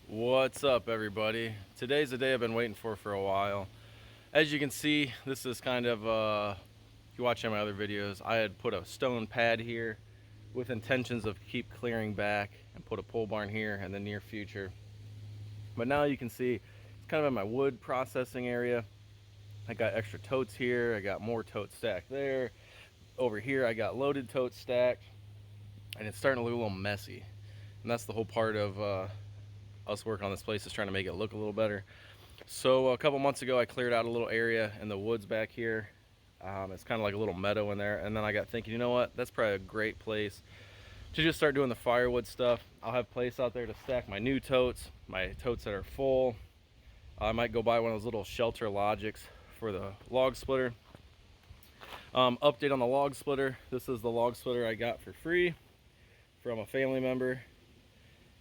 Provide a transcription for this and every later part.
What's up, everybody? Today's the day I've been waiting for a while. As you can see, this is kind of if you watch any of my other videos, I had put a stone pad here with intentions of keep clearing back and put a pole barn here in the near future. But now you can see it's kind of in my wood processing area. I got extra totes here, I got more totes stacked there. Over here I got loaded totes stacked, and it's starting to look a little messy. And that's the whole part of us working on this place, is trying to make it look a little better. So a couple months ago I cleared out a little area in the woods back here. It's kind of like a little meadow in there, and then I got thinking, you know what, that's probably a great place to just start doing the firewood stuff. I'll have place out there to stack my new totes, my totes that are full. I might go buy one of those little shelter logics for the log splitter. Update on the log splitter. This is the log splitter I got for free from a family member,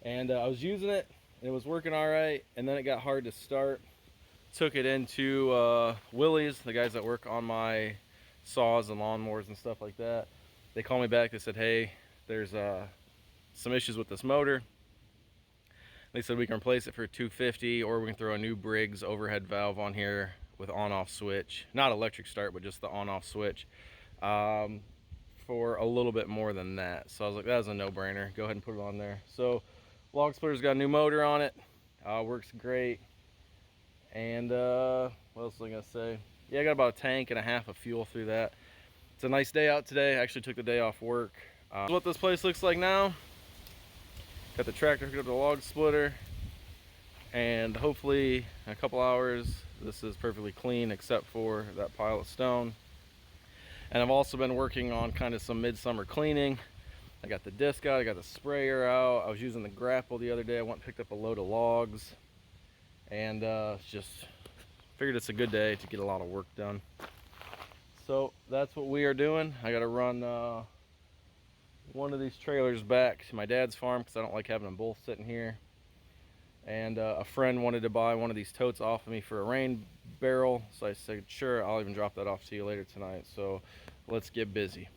and I was using it. It was working all right, and then it got hard to start. Took it into Willie's, the guys that work on my saws and lawnmowers and stuff like that. They called me back. They said, hey, there's some issues with this motor. They said we can replace it for $250, or we can throw a new Briggs overhead valve on here with on-off switch, not electric start, but just the on-off switch, for a little bit more than that. So I was like, that was a no-brainer. Go ahead and put it on there. So log splitter's got a new motor on it. Works great. And what else was I gonna say? Yeah, I got about a tank and a half of fuel through that. It's a nice day out today. I actually took the day off work. What this place looks like now. Got the tractor hooked up to the log splitter, and hopefully in a couple hours this is perfectly clean except for that pile of stone. And I've also been working on kind of some midsummer cleaning. I got the disc out, I got the sprayer out. I was using the grapple the other day. I went and picked up a load of logs, and just figured it's a good day to get a lot of work done. So that's what we are doing. I got to run one of these trailers back to my dad's farm because I don't like having them both sitting here. And a friend wanted to buy one of these totes off of me for a rain barrel, so I said sure, I'll even drop that off to you later tonight. So let's get busy.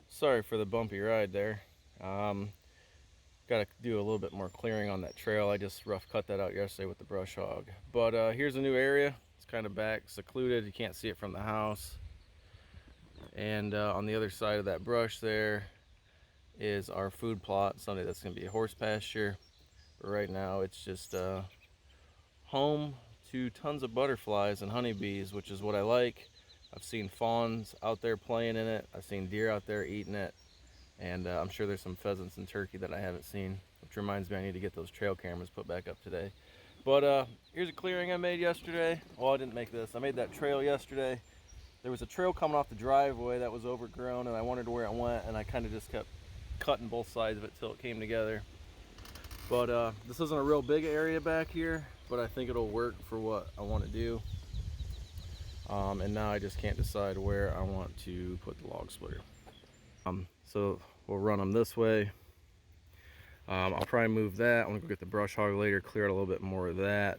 Sorry for the bumpy ride there. Got to do a little bit more clearing on that trail. I just rough cut that out yesterday with the brush hog. But here's a new area. It's kind of back secluded. You can't see it from the house. And on the other side of that brush there is our food plot. Someday that's going to be a horse pasture. But right now it's just home to tons of butterflies and honeybees, which is what I like. I've seen fawns out there playing in it. I've seen deer out there eating it. And I'm sure there's some pheasants and turkey that I haven't seen, which reminds me I need to get those trail cameras put back up today. But here's a clearing I made yesterday. Well, I didn't make this. I made that trail yesterday. There was a trail coming off the driveway that was overgrown, and I wondered where it went, and I kind of just kept cutting both sides of it till it came together. But this isn't a real big area back here, but I think it'll work for what I want to do. And now I just can't decide where I want to put the log splitter. So we'll run them this way. I'll probably move that. I'm gonna go get the brush hog later, clear out a little bit more of that.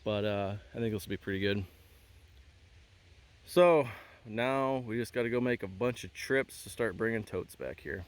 But I think this will be pretty good. So now we just got to go make a bunch of trips to start bringing totes back here.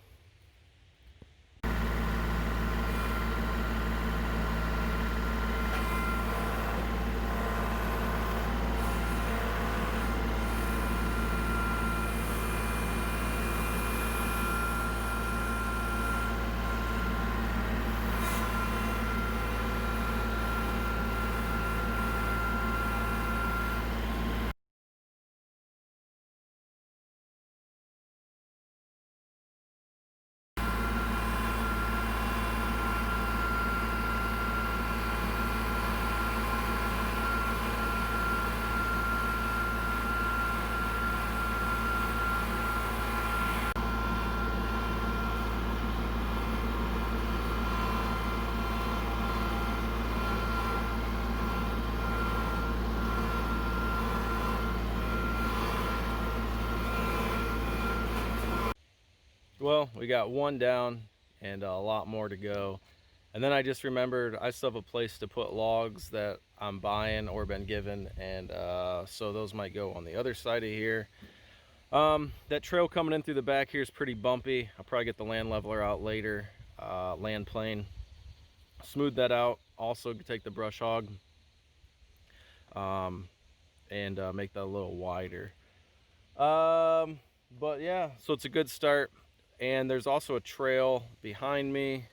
Well, we got one down and a lot more to go. And then I just remembered I still have a place to put logs that I'm buying or been given, and so those might go on the other side of here. That trail coming in through the back here is pretty bumpy. I'll probably get the land leveler out later, land plane, smooth that out. Also take the brush hog and make that a little wider. But yeah, so it's a good start. And there's also a trail behind me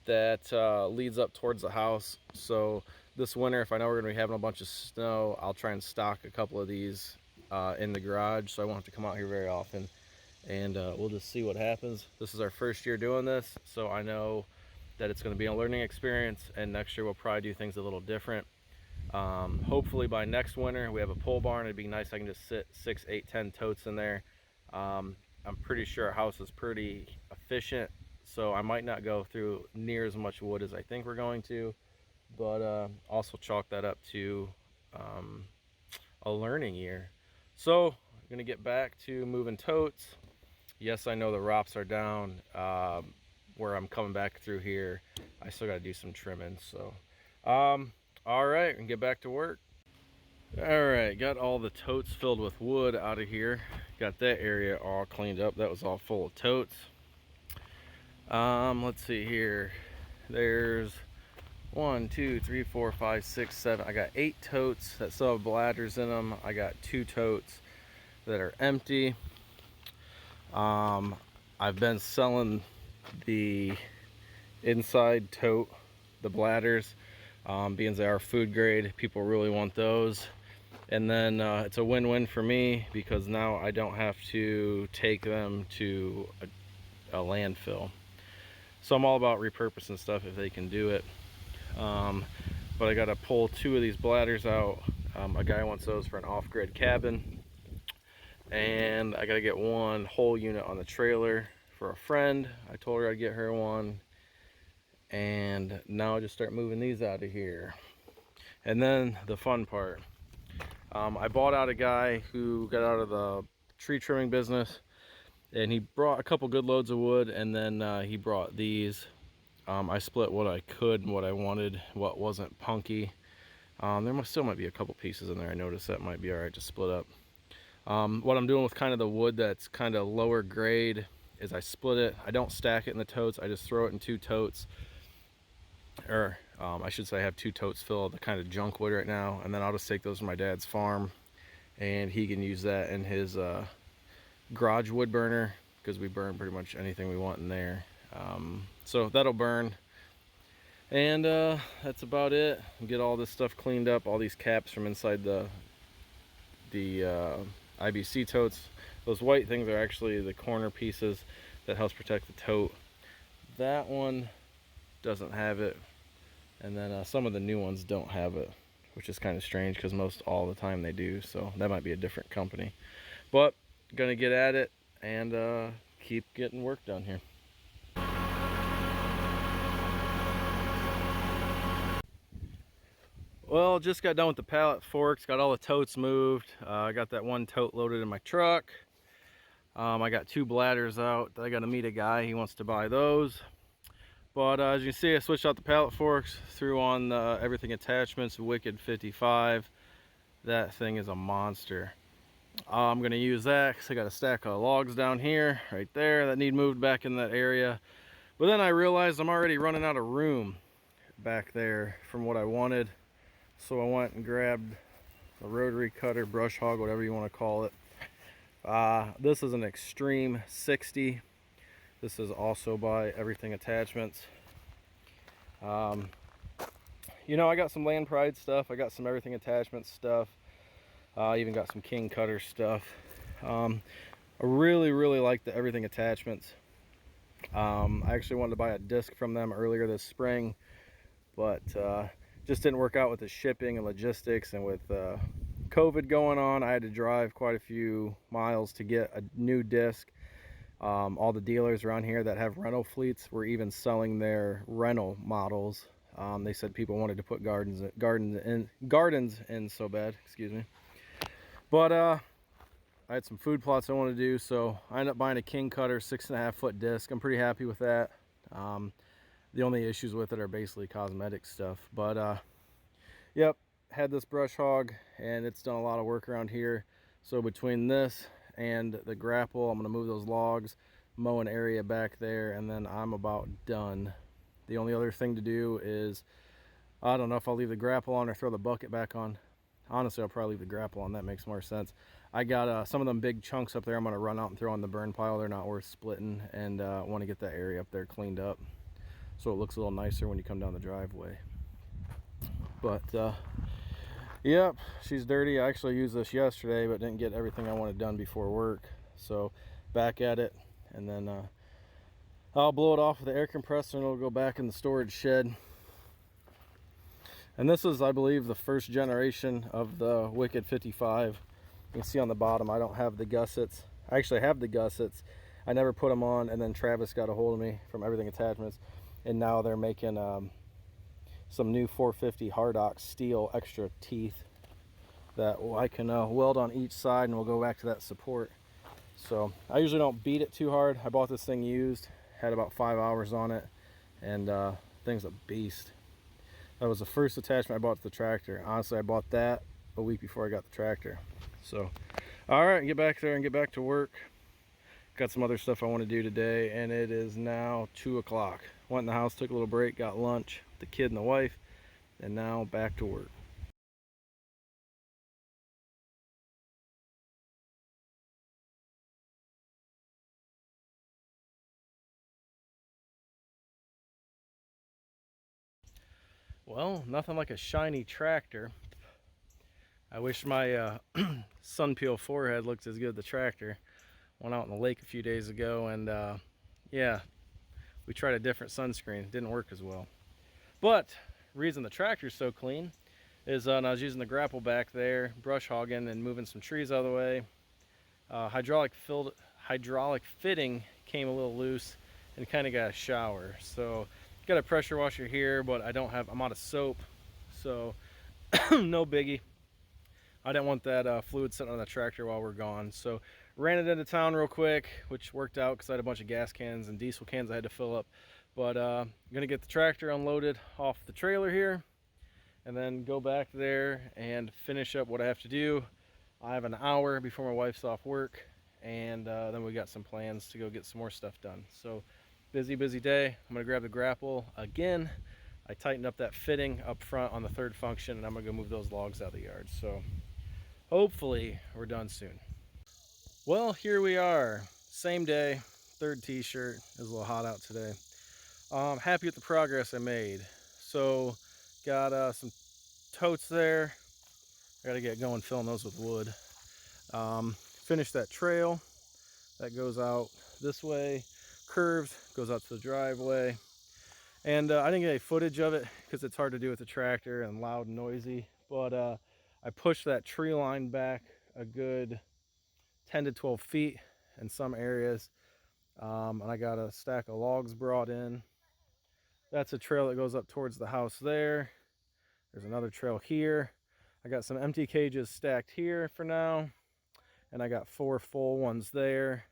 that leads up towards the house. So this winter, if I know we're gonna be having a bunch of snow, I'll try and stock a couple of these in the garage, so I won't have to come out here very often. And we'll just see what happens. This is our first year doing this, so I know that it's gonna be a learning experience, and next year we'll probably do things a little different. Hopefully by next winter we have a pole barn. It'd be nice I can just sit 6, 8, 10 totes in there. I'm pretty sure our house is pretty efficient, so I might not go through near as much wood as I think we're going to, but also chalk that up to a learning year. So I'm gonna get back to moving totes. Yes, I know the ROPS are down. Where I'm coming back through here, I still gotta do some trimming. So all right, and get back to work. All right, got all the totes filled with wood out of here. Got that area all cleaned up. That was all full of totes. Let's see here. There's 1, 2, 3, 4, 5, 6, 7. I got 8 totes that still have bladders in them. I got 2 totes that are empty. I've been selling the inside tote, the bladders, being they are food grade. People really want those. And then it's a win-win for me because now I don't have to take them to a landfill. So I'm all about repurposing stuff if they can do it. But I got to pull 2 of these bladders out. A guy wants those for an off-grid cabin. And I got to get 1 whole unit on the trailer for a friend. I told her I'd get her one. And now I just start moving these out of here. And then the fun part. I bought out a guy who got out of the tree trimming business, and he brought a couple good loads of wood, and then he brought these. I split what I could and what I wanted, what wasn't punky. There still might be a couple pieces in there. I noticed that might be all right to split up. What I'm doing with kind of the wood that's kind of lower grade is I split it. I don't stack it in the totes. I just throw it in 2 totes. Or I should say I have 2 totes filled of the kind of junk wood right now, and then I'll just take those to my dad's farm, and he can use that in his garage wood burner, because we burn pretty much anything we want in there. So that'll burn, and that's about it. Get all this stuff cleaned up, all these caps from inside the IBC totes. Those white things are actually the corner pieces that helps protect the tote. That one doesn't have it, and then some of the new ones don't have it, which is kind of strange because most all the time they do. So that might be a different company, but gonna get at it and keep getting work done here. Well, just got done with the pallet forks, got all the totes moved. I got that 1 tote loaded in my truck. I got 2 bladders out. I got to meet a guy, he wants to buy those. But as you can see, I switched out the pallet forks, threw on the everything attachments, Wicked 55. That thing is a monster. I'm gonna use that because I got a stack of logs down here, right there, that need moved back in that area. But then I realized I'm already running out of room back there from what I wanted. So I went and grabbed a rotary cutter, brush hog, whatever you want to call it. This is an Extreme 60. This is also by Everything Attachments. You know, I got some Land Pride stuff. I got some Everything Attachments stuff. I even got some King Cutter stuff. I really like the Everything Attachments. I actually wanted to buy a disc from them earlier this spring, but just didn't work out with the shipping and logistics, and with COVID going on, I had to drive quite a few miles to get a new disc. All the dealers around here that have rental fleets were even selling their rental models. They said people wanted to put gardens in so bad, excuse me. But I had some food plots I want to do, so I ended up buying a King Cutter 6.5 foot disc. I'm pretty happy with that. The only issues with it are basically cosmetic stuff, but yep, had this brush hog and it's done a lot of work around here. So between this and the grapple, I'm going to move those logs, mow an area back there, and then I'm about done. The only other thing to do is, I don't know if I'll leave the grapple on or throw the bucket back on. Honestly, I'll probably leave the grapple on. That makes more sense. I got some of them big chunks up there I'm going to run out and throw on the burn pile. They're not worth splitting, and want to get that area up there cleaned up so it looks a little nicer when you come down the driveway. But yep, she's dirty. I actually used this yesterday but didn't get everything I wanted done before work, so back at it. And then I'll blow it off with the air compressor and it'll go back in the storage shed. And this is, I believe, the first generation of the Wicked 55. You can see on the bottom I don't have the gussets. I actually have the gussets. I never put them on, and then Travis got a hold of me from Everything Attachments, and now they're making some new 450 Hardox steel extra teeth that I can weld on each side, and we'll go back to that support. So I usually don't beat it too hard. I bought this thing used, had about 5 hours on it, and thing's a beast. That was the first attachment I bought to the tractor. Honestly, I bought that a week before I got the tractor. So, all right, get back there and get back to work. Got some other stuff I want to do today, and it is now 2 o'clock. Went in the house, took a little break, got lunch, the kid and the wife, and now back to work. Well, nothing like a shiny tractor. I wish my sun peel forehead looked as good as the tractor. Went out in the lake a few days ago, and yeah, we tried a different sunscreen. It didn't work as well. But reason the tractor's so clean is when I was using the grapple back there, brush hogging and moving some trees out of the way. Hydraulic fitting came a little loose and kind of got a shower. So got a pressure washer here, but I'm out of soap, so no biggie. I didn't want that fluid sitting on the tractor while we're gone, so ran it into town real quick, which worked out because I had a bunch of gas cans and diesel cans I had to fill up. But I'm gonna get the tractor unloaded off the trailer here and then go back there and finish up what I have to do. I have an hour before my wife's off work, and then we got some plans to go get some more stuff done. So busy day. I'm gonna grab the grapple again. I tightened up that fitting up front on the third function, and I'm gonna go move those logs out of the yard. So hopefully we're done soon. Well, here we are, same day, third t-shirt. It's a little hot out today. Happy with the progress I made. So got some totes there. I gotta get going filling those with wood. Finished that trail that goes out this way, curves, goes out to the driveway. And I didn't get any footage of it because it's hard to do with the tractor and loud and noisy, but I pushed that tree line back a good 10 to 12 feet in some areas, and I got a stack of logs brought in. That's a trail that goes up towards the house there. There's another trail here. I got some empty cages stacked here for now, and I got 4 full ones there.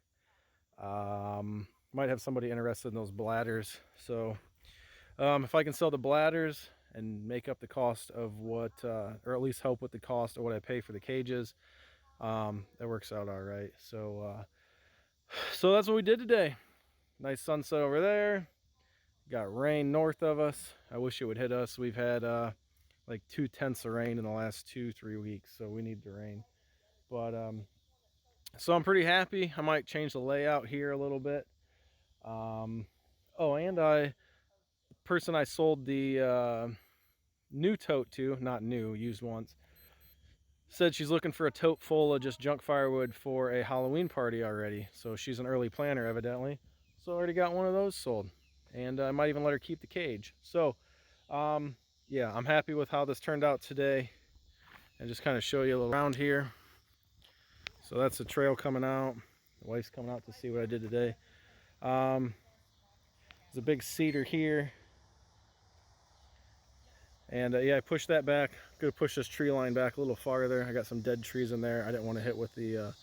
Might have somebody interested in those bladders, so if I can sell the bladders and make up the cost of what, or at least help with the cost of what I pay for the cages, that works out all right. So so that's what we did today. Nice sunset over there. Got rain north of us. I wish it would hit us. We've had like 2/10 of rain in the last 2-3 weeks, so we need the rain. But so I'm pretty happy. I might change the layout here a little bit. Oh, and the person I sold the new tote to, not new, used once, said she's looking for a tote full of just junk firewood for a Halloween party already. So she's an early planner evidently. So I already got one of those sold, and I might even let her keep the cage. So yeah, I'm happy with how this turned out today, and just kind of show you a little around here. So that's the trail coming out. The wife's coming out to see what I did today. There's a big cedar here, and yeah, I pushed that back. I'm gonna push this tree line back a little farther. I got some dead trees in there I didn't want to hit with the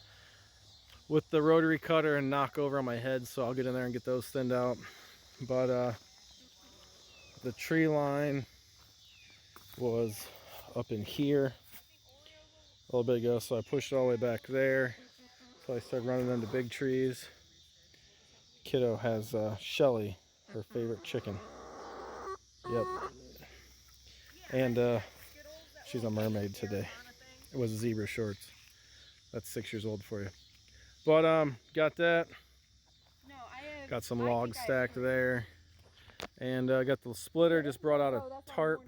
with the rotary cutter and knock over on my head, so I'll get in there and get those thinned out. But the tree line was up in here a little bit ago, so I pushed it all the way back there. So I started running into big trees. Kiddo has Shelly, her favorite chicken. Yep. And she's a mermaid today. It was zebra shorts. That's 6 years old for you. But got that. Got some logs stacked there. And got the splitter, just brought out a tarp.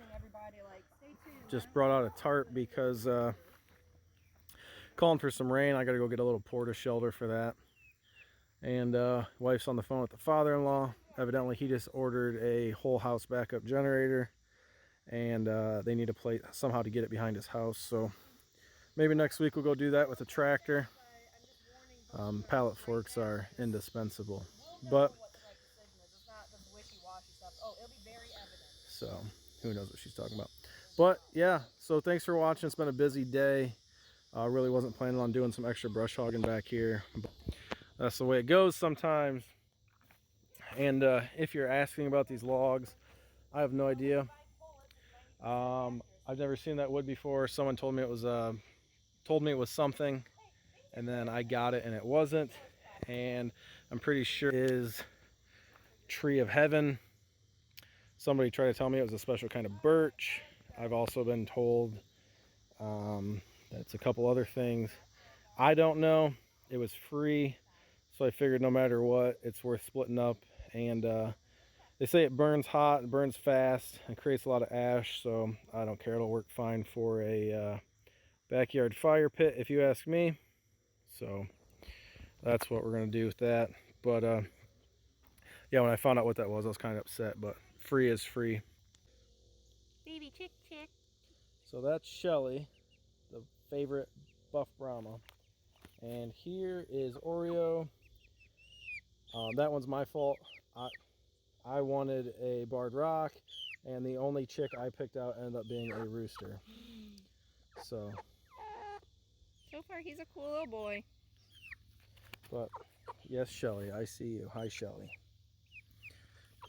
Just brought out a tarp because calling for some rain. I gotta go get a little porta shelter for that. And wife's on the phone with the father-in-law. Evidently he just ordered a whole house backup generator, and they need a place somehow to get it behind his house. So maybe next week we'll go do that with a tractor. Pallet forks are indispensable, but so who knows what she's talking about. But yeah, so thanks for watching. It's been a busy day. Really wasn't planning on doing some extra brush hogging back here, but that's the way it goes sometimes. And if you're asking about these logs, I have no idea. I've never seen that wood before. Someone told me it was something, and then I got it and it wasn't. And I'm pretty sure it is tree of heaven. Somebody tried to tell me it was a special kind of birch. I've also been told that it's a couple other things. I don't know. It was free, so I figured no matter what, it's worth splitting up. And they say it burns hot, it burns fast, and creates a lot of ash, so I don't care. It'll work fine for a backyard fire pit, if you ask me. So that's what we're going to do with that. But yeah, when I found out what that was, I was kind of upset, but free is free. Baby chick. So that's Shelly, the favorite buff Brahma. And here is Oreo. That one's my fault. I wanted a barred rock, and the only chick I picked out ended up being a rooster. So far he's a cool little boy. But yes, Shelly, I see you. Hi, Shelly.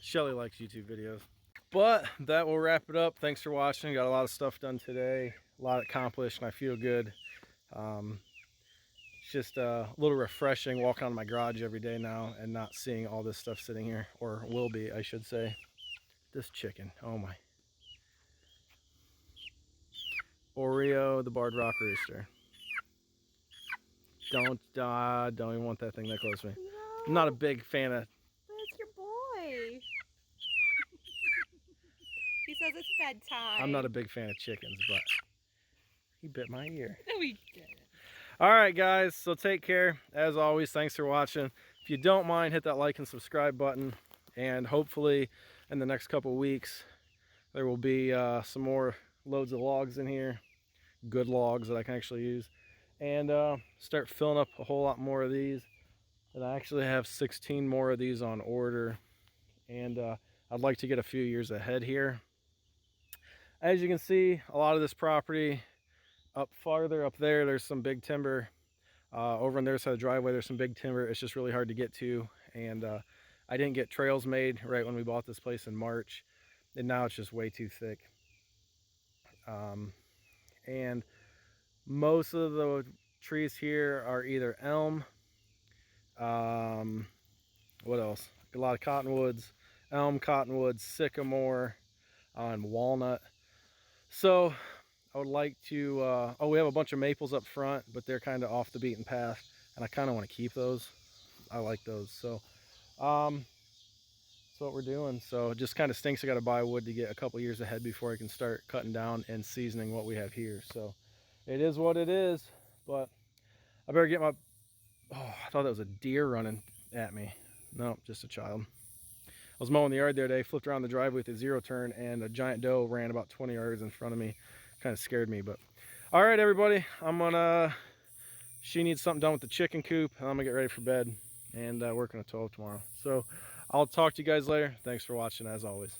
Shelly likes YouTube videos. But that will wrap it up. Thanks for watching. Got a lot of stuff done today, a lot accomplished, and I feel good. It's just a little refreshing walking on my garage every day now and not seeing all this stuff sitting here, or will be, I should say. This chicken, oh my. Oreo, the barred rock rooster. Don't even want that thing that close to me. No, I'm not a big fan of... That's your boy. He says it's bedtime. I'm not a big fan of chickens, but he bit my ear. No, he didn't. All right, guys, so take care. As always, thanks for watching. If you don't mind, hit that like and subscribe button, and hopefully in the next couple weeks there will be some more loads of logs in here, good logs that I can actually use, and start filling up a whole lot more of these. And I actually have 16 more of these on order, and I'd like to get a few years ahead here. As you can see, a lot of this property up farther up there, there's some big timber. Over on their side of the driveway, there's some big timber. It's just really hard to get to, and I didn't get trails made right when we bought this place in March, and now it's just way too thick. And most of the trees here are either elm, what else? A lot of cottonwoods, elm, cottonwoods, sycamore, and walnut. So I would like to, oh, we have a bunch of maples up front, but they're kind of off the beaten path, and I kind of want to keep those. I like those. So that's what we're doing. So it just kind of stinks I got to buy wood to get a couple years ahead before I can start cutting down and seasoning what we have here. So it is what it is, but I better get my, oh, I thought that was a deer running at me. No, just a child. I was mowing the yard the other day, flipped around the driveway with a zero turn, and a giant doe ran about 20 yards in front of me. Kind of scared me, but all right, everybody, she needs something done with the chicken coop, and I'm gonna get ready for bed and work on a 12 tomorrow. So I'll talk to you guys later. Thanks for watching, as always.